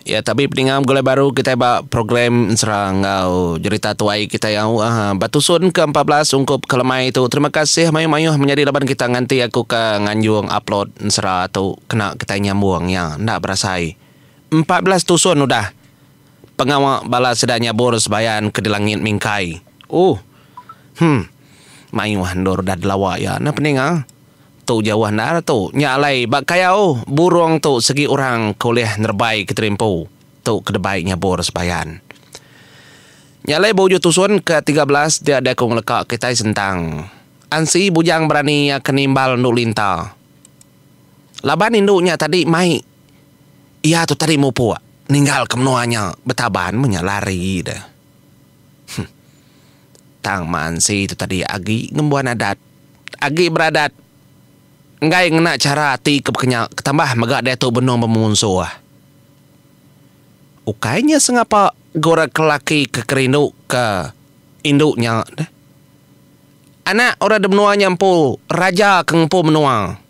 Ya, tapi peningam gula baru kita buat program serang cerita tuai kita yang batusun ke-14 ungkup kelemai itu. Terima kasih mayu-mayu menjadi laban kita nganti aku ke nganjung upload serah atau kena kita nyambung ya. Ndak berasai. 14 tusun udah. Pengawak bala sedanya bor sebayan ke di langit mingkai. Mayu handor dad lawa ya. Nah peningam. Tu jauh nara tu nyalai bak kayau burung tu segi orang kuliah nerbai keterimpu tu kedebaiknya bor sebayan nyalai bojo tusun ke-13 dia ada kong lekak kita sentang ansi bujang berani ya kenimbal nduk linta laban induknya tadi mai iya tu tadi mupu ninggal kemenuanya betaban menyalari dah tang mansi tu tadi agi ngembuan adat agi beradat Ngai ngena cara hati ketambah megak dia tu benong memunsuh. Ukainya sengapa gora kelaki ke kerinduk ke induknya. Anak orang demenua nyampu raja kengpu menua.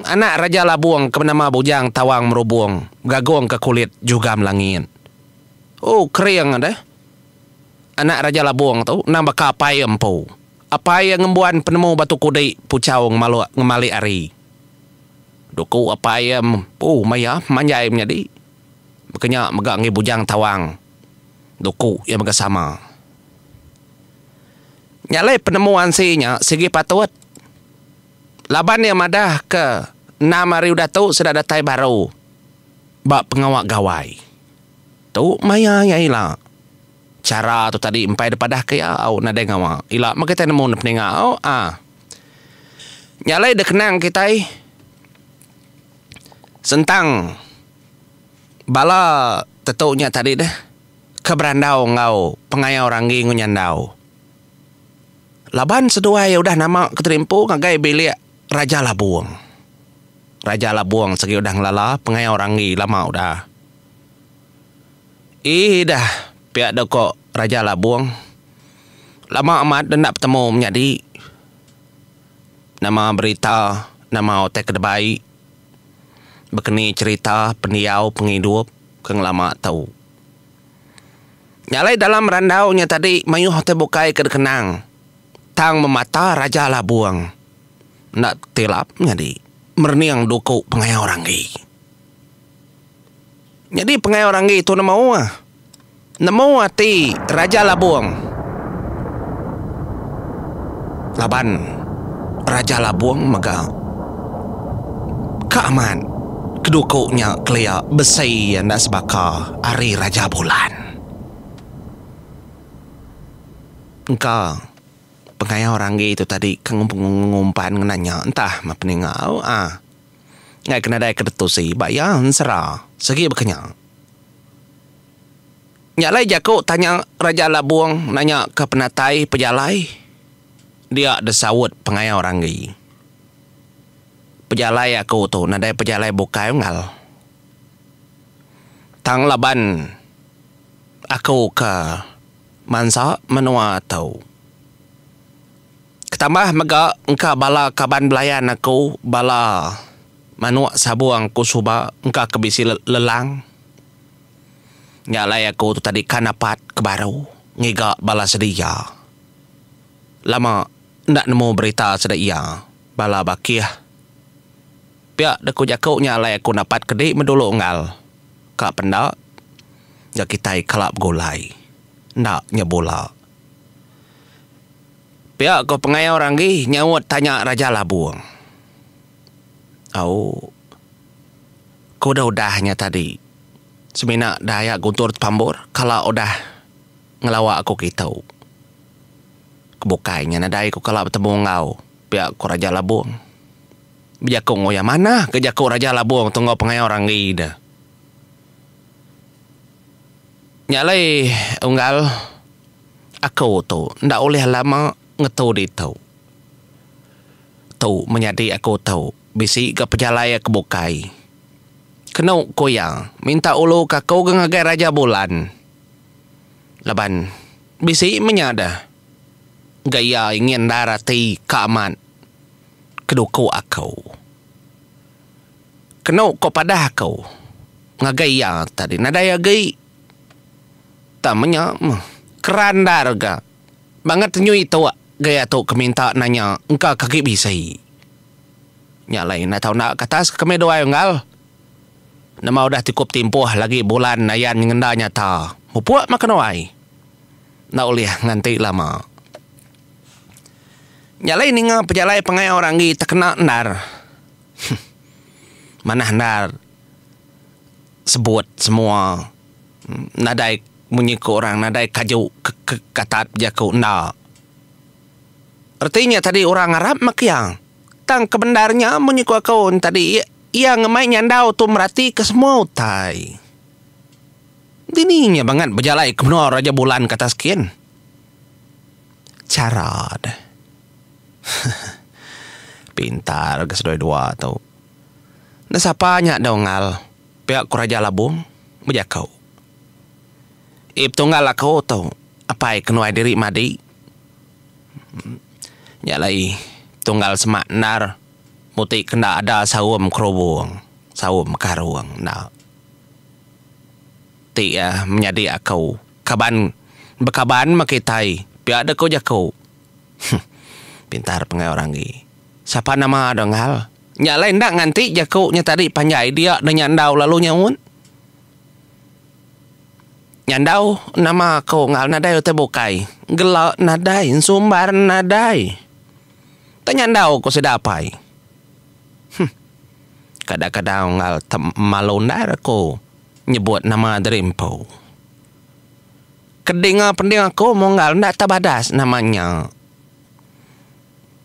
Anak raja labuang ke nama bujang tawang merubung. Gagong ke kulit juga melangin. Kering ada. Anak raja labuang tu nambah kapai empu. Apa yang ngembuan penemu batu kudai pucau ngemali ari. Duku apa yang maya manjai menjadi. Makanya megak ngi bujang tawang. Duku yang megak sama. Nyalai penemuan sinya segi patut. Laban yang madah ke 6 hari udah tu sudah datai baru. Bak pengawak gawai. Tu maya ya ilah. Cara tu tadi empai depadah ke au nadai ngawa. Ila mak kita nemu peningau Nyalai de kenang kita sentang bala tetunya tadi dah keberandau ngau pengayau ranggi ngunyandau. Laban sedua ya udah nama keterimpu ngagai bilik Raja Labuang. Raja Labuang segi udah ngelala pengayau ranggi lama udah. Dah pihak doko Raja Labuang lama amat dan nak bertemu menjadi nama berita nama otek kedebai berkeni cerita pendiau penghidup keng lama tahu nyalai dalam randaunya tadi mayu hotel bukai kedekenang tang memata Raja Labuang nak tilap menjadi merniang doko pengayau ranggi jadi pengayau ranggi itu nama nemu hati Raja Labuang. Laban Raja Labuang mega keaman kedukuknya kelia besai yang tak sebaka hari Raja Bulan. Engkau pengayau ranggi itu tadi ngumpan ngenanya entah ma peningau ngai kena dai kedetusi bayan serah segi berkenyang. Nyalai jaku tanya Raja Labuang nanya ke penatai pejalai. Dia ada sawut pengayau ranggi. Pejalai aku tu nadai pejalai bukai ngal. Tang laban aku ke mansa menua tau. Ketambah mega engka bala kaban belayan aku bala manuak sabuang ku suba engka kebisi lelang. Nyalai aku tu tadi kanapat ke baru ngiga bala sedia. Lama ndak nemu berita sedia bala bakiah. Pihak deku jakuk nyalai aku napat kedik medulu ngal. Kak pendak ya kita kelap gulai. Ndak nyebola. Pihak ko pengayau ranggi nyawut tanya Raja Labuang. Ku udahnya tadi. Semina daya guntur pambur kalau udah ngelawak aku kitau. Kebukainya nadai ku kalau bertemu ngau pihak ku Raja Labuang. Bijakku ngoya mana kejakku Raja Labuang tunggu pengayau ranggi dah. Nyalai unggal aku tu ndak oleh lama ngetau di tau. Tu menjadi aku tahu bisi ke pejalaya kebukai. Kena koyang minta ulu kakau gengagai Raja Bulan. Laban bisi menyada gaya ingin darati keaman keduku aku. Kena ko pada aku ngagaya tadi nadaya gai tamanya kerandar ga banget nyu itu gaya tu keminta nanya engka kaki bisai nyalain na tahu nak katas kami doa ngal nama udah cukup timpuh lagi bulan ayan ngendanya ta mupuak makan wai na uliah nganti lama nyalain ninga pejalai pengai orang gi terkena ndar mana ndar sebut semua nadai bunyi ke orang nadai kaju katat jaku nda artinya tadi orang Arab makiang tang kebendarnya bunyi ku kaun tadi ia ngemai nyandau tu merati ke semua utai dininya banget berjalai ke menua raja bulan kata sekian cara deh pintar ke dua tau na sapanya daw ngal pihak ku raja labung bejakau ip tunggal aku tau apa kenuai diri madi nyalai tunggal semak nar muti kena ada sawum kerobong sawum karuang na ti menjadi aku kaban bekaban makitai pihak ada kau jakau pintar pengai orang ni siapa nama ada ngal nyalain dak nganti jakau nya tadi panjai dia dengan nyandau lalu nyawun nyandau nama kau ngal nadai te bokai gelak nadai sumbar nadai tak nyandau kau sedapai kadang-kadang ngal malondar ko nyebut nama Drimpo kedinga pending aku mau ngal ndak tabadas namanya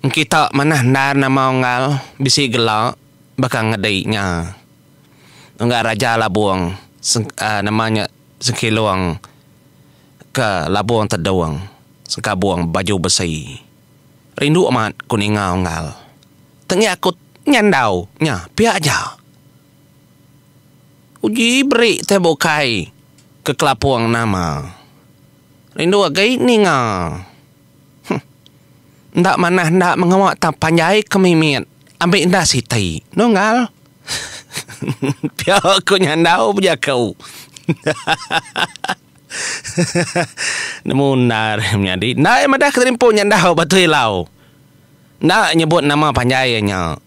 kita mana ndar nama ngal bisi gelak bakal ngedainya enggak raja labuang namanya sekiluang ke labuang terdoang sekabuang baju besi rindu amat kuningau ngal tengi aku nyandau nya pihak aja uji beri tebokai ke kelapuang nama rindu agai ninga ndak mana ndak mengawak tak panjai kemimit ambil ndak siti nongal pihak aku nyandau berjakau namun nar menjadi nak madah kerimpo nyandau betul lau nak nyebut nama panjainya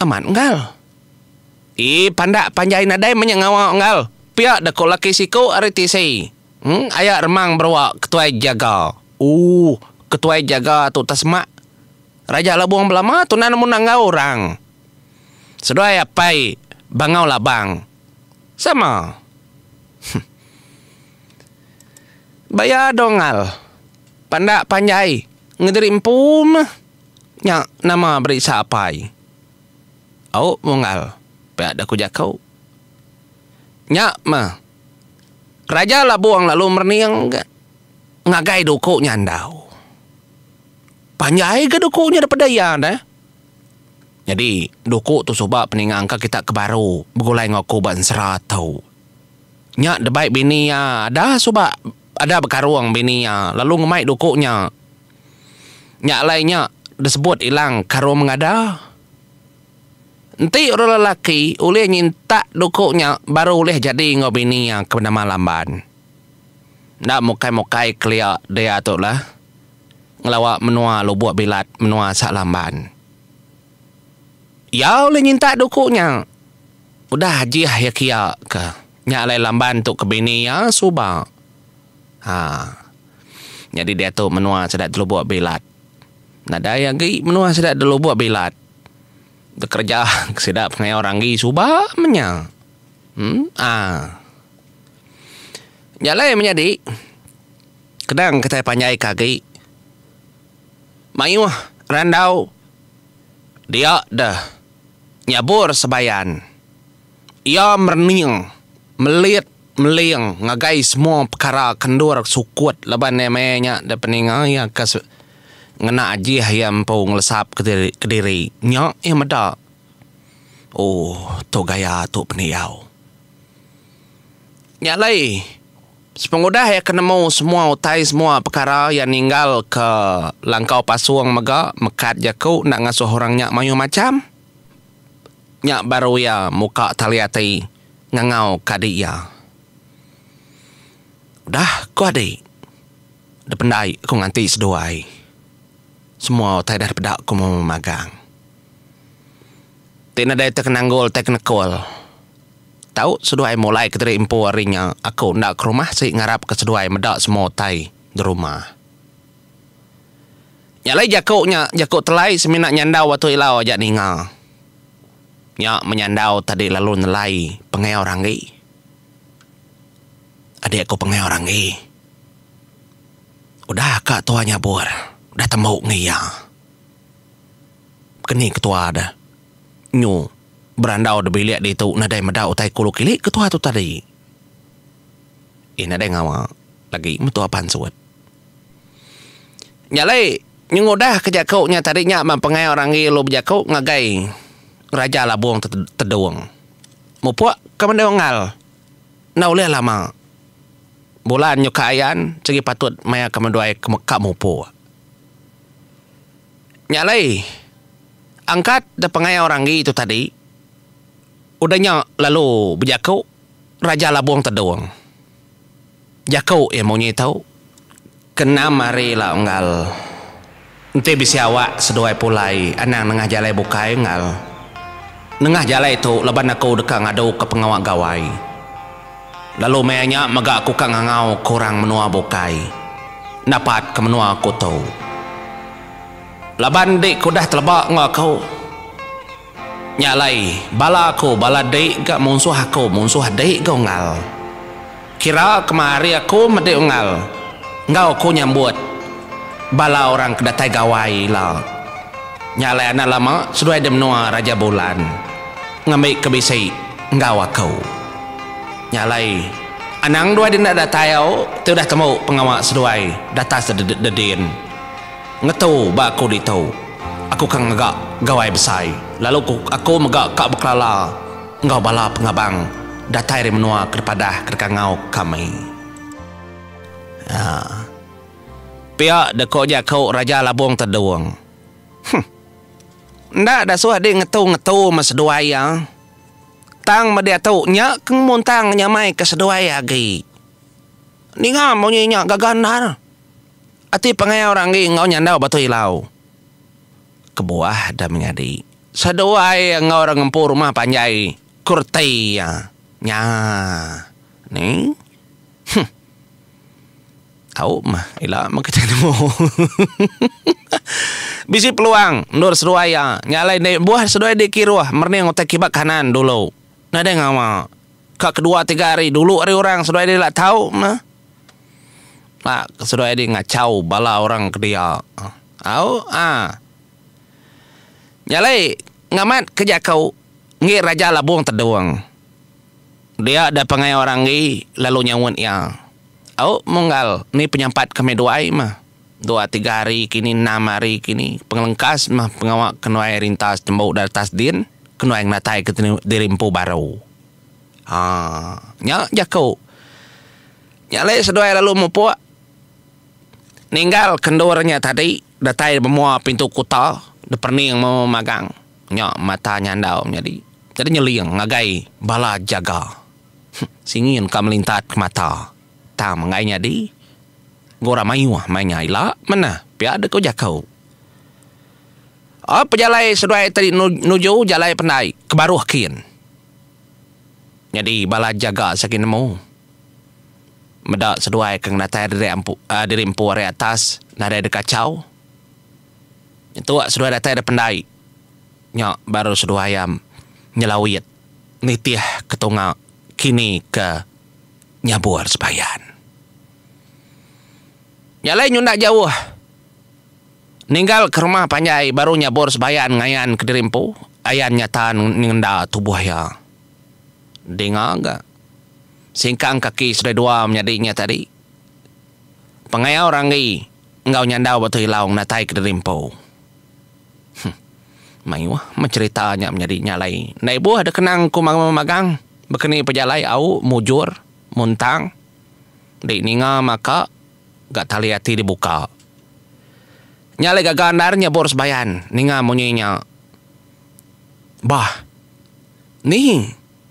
aman ngal pandak panjai nadai menyangawak ngal pihak dak laki siku aritisi ayak remang berwak ketua jaga ketua jaga tu tasmak raja labuang belama tu nan munangga orang sedoi apai bangau labang sama bayar dongal pandak panjai ngederimpum nya nama berisa apai mungal pe ada ku jakau nya mah raja labuang lalu merniang ngagai duku nyandau panjai ke dukunya dapat daya dah jadi duku tu sebab peningangka kita ke baru begulai ngaku ban seratau nya de baik bini ada sebab ada bekaruang bini lalu ngemai dukunya nya lainnya disebut hilang karuang mengada nanti orang lelaki oleh nyinta dukunya baru oleh jadi ngobini yang kepada malamban. Ndak mukai-mukai kelia dia tu lah. Ngelawak menua lo buat bilat menua sak lamban. Ya oleh nyinta dukunya. Udah haji ya kia ke. Nya alai lamban tu ke bini ya suba. Jadi dia tu menua sedak dulu buat bilat. Nada yang gi menua sedak dulu buat bilat. Bekerja sedap pengai orang gi subah menya. Nyalai menjadi kadang kita panjai kaki. Mayu randau dia dah nyabur sebayan. Ia merning melit meliang ngagai semua perkara kendur sukut laban nemanya da peninga ya kas ngena aji hayam pau ngelesap ke diri nya meda to gaya tu peniau nyalai sepengudah ya kenemu semua utai semua perkara yang ninggal ke langkau pasuang mega mekat jakau nak ngasuh orangnya mayu macam Nyak baru ya muka taliati ngangau kadik ya. Udah ku adik. Dependai ku nganti seduai. Semua tai dah pedak ku mau magang. Tina dai terkenanggol teknikol. Tahu seduai mulai keteri impu harinya. Aku ndak ke rumah si ngarap ke seduai medak semua tai di rumah. Nyalai jakuk telai seminak nyandau waktu ilau ajak ningal. Nyak menyandau tadi lalu nelai pengai orang ni. Adik aku pengai orang ni. Udah kak tuanya bor. Udah tembuk ni ya. Keni ketua ada. Nyu berandau de bilik di tu nadai medau tai kulu kilik ketua tu tadi. Nadai ngawa lagi metu apaan suat. Nyalai nyung udah kejakuknya tadi nyak mempengai orang ni lu berjakuk ngagai. Raja Labuang terduang. Mupuak kemana ngal. Nau leh lama. Bulan nyukayan segi patut maya kemenduai kak mupu. Nyalai. Angkat da pengai orang itu tadi. Udahnya lalu berjakau Raja Labuang terduang. Jakau yang maunya tahu. Kena mari lah ngal. Nanti bisa awak seduai pulai. Anang nengah jalai bukai ngal. Nengah jalan itu leban aku dekat ngadu ke pengawak gawai. Lalu mayanya magak aku kang ngau kurang menua bukai. Dapat ke menua aku tahu. Leban dik ku dah telebak ngau kau. Nyalai bala aku bala dik gak musuh aku musuh dik kau ngal. Kira kemari aku medek ngal. Ngau aku nyambut. Bala orang kedatai gawai lah. Nyalai anak lama sudah ada menua Raja Bulan. Ngambil kebisai nggawa kau. Nyalai anang dua din ada tayo tu dah temu pengawak seduai data sededin ngetu ba aku ditau aku kang ngagak gawai besai lalu aku megak kak beklala ngau bala pengabang datai ri menua kepada kerkangau kami. Pihak deko jakau Raja Labuang terduang. Ndak ada suah dia ngetu mas seduai ya. Tang ma dia tahu nya keng montang nyamai ke seduai lagi. Ni ngam mau nya gaganar. Ati pengai orang ni ngau nyandau batu ilau. Kebuah dah mengadi. Seduai ngau orang ngempur rumah panjai kurti ya. Nya. Ni. Tahu mah ilah mak ketemu. Bisi peluang nur seduaya nyalai ne buah seduai dikiruah merne ngotek kibak kanan dulu. Nada ngama. Kak kedua 3 hari dulu hari orang seduai dia lah tahu mah. Lah seduai dia ngacau bala orang ke dia. Au Nyalai ngamat kerja kau ngi Raja Labuang terduang. Dia ada pengai orang ni lalu nyawun ya. Au munggal ni penyampat kami doai mah. 2-3 hari kini 6 hari kini pengelengkas mah pengawak kenuai rintas tembok dari tas din kenuai natai ke dirimpu baru. Nya jakau. Nyalai seduai lalu mupuak. Ninggal kendornya tadi datai semua pintu kota deperning mau magang. Nya mata nyandau jadi nyeliang ngagai bala jaga. Singin kam melintat ke mata. Ta mengainya di gora mayuah mainnya ila mana pia ada kau jakau. Pejalai seduai tadi nuju jalai pendai kebaruh kian. Jadi bala jaga sakin nemu. Medak seduai keng natai dari empu hari atas nada ada kacau. Itu seduai datai ada pendai. Nyak baru seduai ayam nyelawit nitiah ketunga kini ke nyabur sebayan. Nyalai nyundak jauh. Ninggal ke rumah panjai baru nyabur sebayan ngayan ke dirimpu. Ayan nyata ngenda tubuh ya. Dengar enggak? Singkang kaki sudah 2 menjadinya tadi. Pengaya orang ni engkau nyandau batu hilaung natai ke dirimpu. Mayuah menceritanya menjadi nyalai. Naibu ada kenang ku magang. Bekeni pejalai au mujur muntang. Di ninga maka gak tali hati dibuka. Nyalai gak gandarnya bor sebayan. Ninga munyinya. Bah, Ni,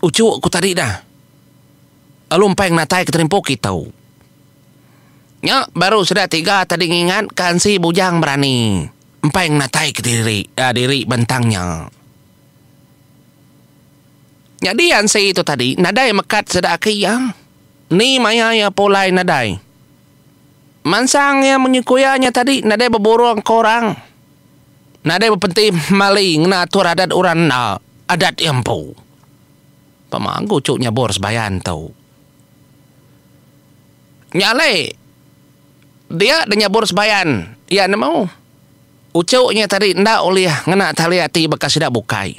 ucu aku tadi dah. Alum peng natai keterimpo kita. Nya, baru sudah 3 tadi ngingat kan si bujang berani. Empeng natai ke diri bentangnya. Jadi ansi itu tadi, nadai mekat sedaki ya. Ni maya ya polai nadai. Mansang yang menyukuyanya tadi, nadai berborong korang. Nadai berpenti maling na atur adat orang na adat yang po. Pemanggu cuknya bor sebayan tau. Nyale. Dia ada nyabur sebayan. Ya nama. Ucuknya tadi ndak oleh ngena tali hati bekas tidak bukai.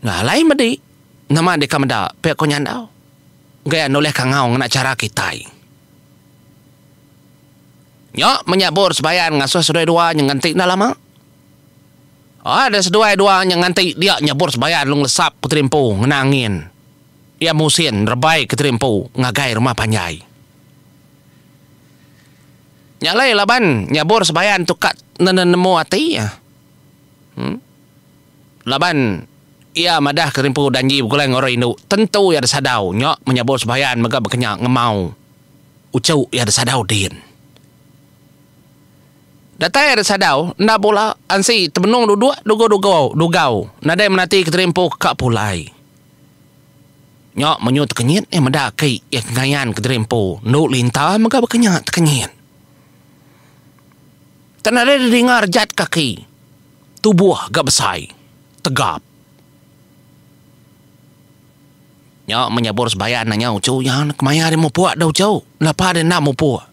Nah lain medi. Nama dia kamada pek ko nyandau. Gaya noleh kangau ngena cara kita. Nyok menyabur sebayan ngasuh sedua-dua yang ngantik dah lama. Ada sedua-dua yang ngantik dia nyabur sebayan lung lesap keterimpu ngenangin. Ia musin rebai keterimpu ngagai rumah panjai. Nyalai laban nyabur sebayan tukat nemu hati ya. Laban ia madah keterimpu danji bukulai ngoroi nu tentu ya ada sadau nyok menyabur sebayan mega berkenyak ngemau. Ucau ya ada sadau din. Datai ada sadau nda bola ansi tebenung dugau nadai menati keterimpu kak pulai. Nyok menyut kenyit mendakai ya ngayan keterimpu nu lintah mega berkenyak kenyit. Tanada dengar jat kaki. Tubuh agak besar. Tegap. Nyok menyabur sebayan nanya ucu yang kemaya ada mau puak dah ucu. Lapa ada nak mau puak.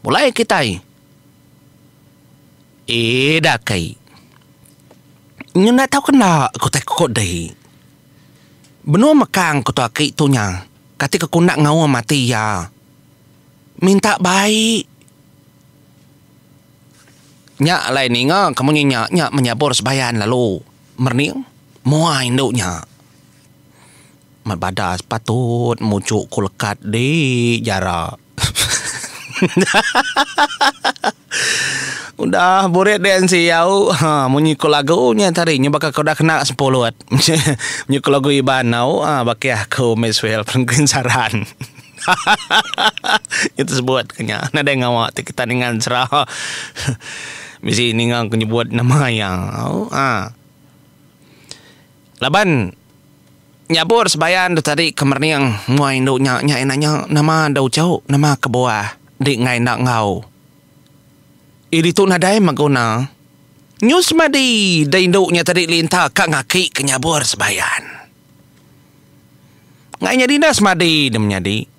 Mulai kita. Dah kai. Nyo nak tahu kena aku tekok deh. Benua mekang aku tu aki tu nya. Ketika aku nak ngau mati ya. Minta baik. Nyak lain ni ngah kamu nyak menyabur sebayan lalu merning muai induknya. Mat badas patut mucuk kulekat di jarak. Udah buret den si yau. Munyikul lagunya tadi nya bakal kau dah kena 10 at. Munyikul lagu iban nau bakal aku meswel pengkin saran. Itu sebut kenya nada ngawak kita dengan serah. Mesti ni ngang kena buat nama yang laban nyabur sebayan tu tadi kemerniang muai nduk nya enaknya nama dau jauh nama ke bawah di ngai nak ngau. Ini tu nadai maguna. News madi dai nduknya tadi lintah kak ngaki ke nyabur sebayan. Ngainya dinas madi dem nyadi.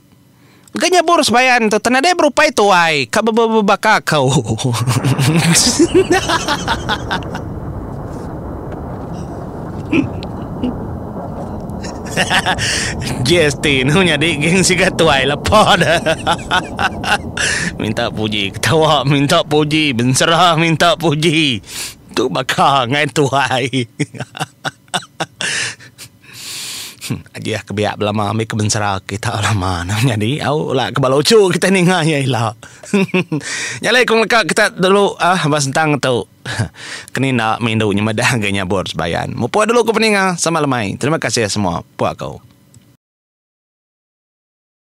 Ganya bor sebayan tu tanada berupai tuai ka babaka kau. Justin nyadi geng siga tuai lapad. Minta puji ketawa minta puji benserah minta puji. Tu baka ngai tuai. Aja kebiak belama ambil kebensara kita lama namanya di au lah kebalocu kita ni ngaya ilah. Nyalai kong lekak kita dulu bahas tentang tu. Kini nak mindu nyemedah ganya bor sebayan. Mupo dulu ku peninga sama lemai. Terima kasih semua puak kau.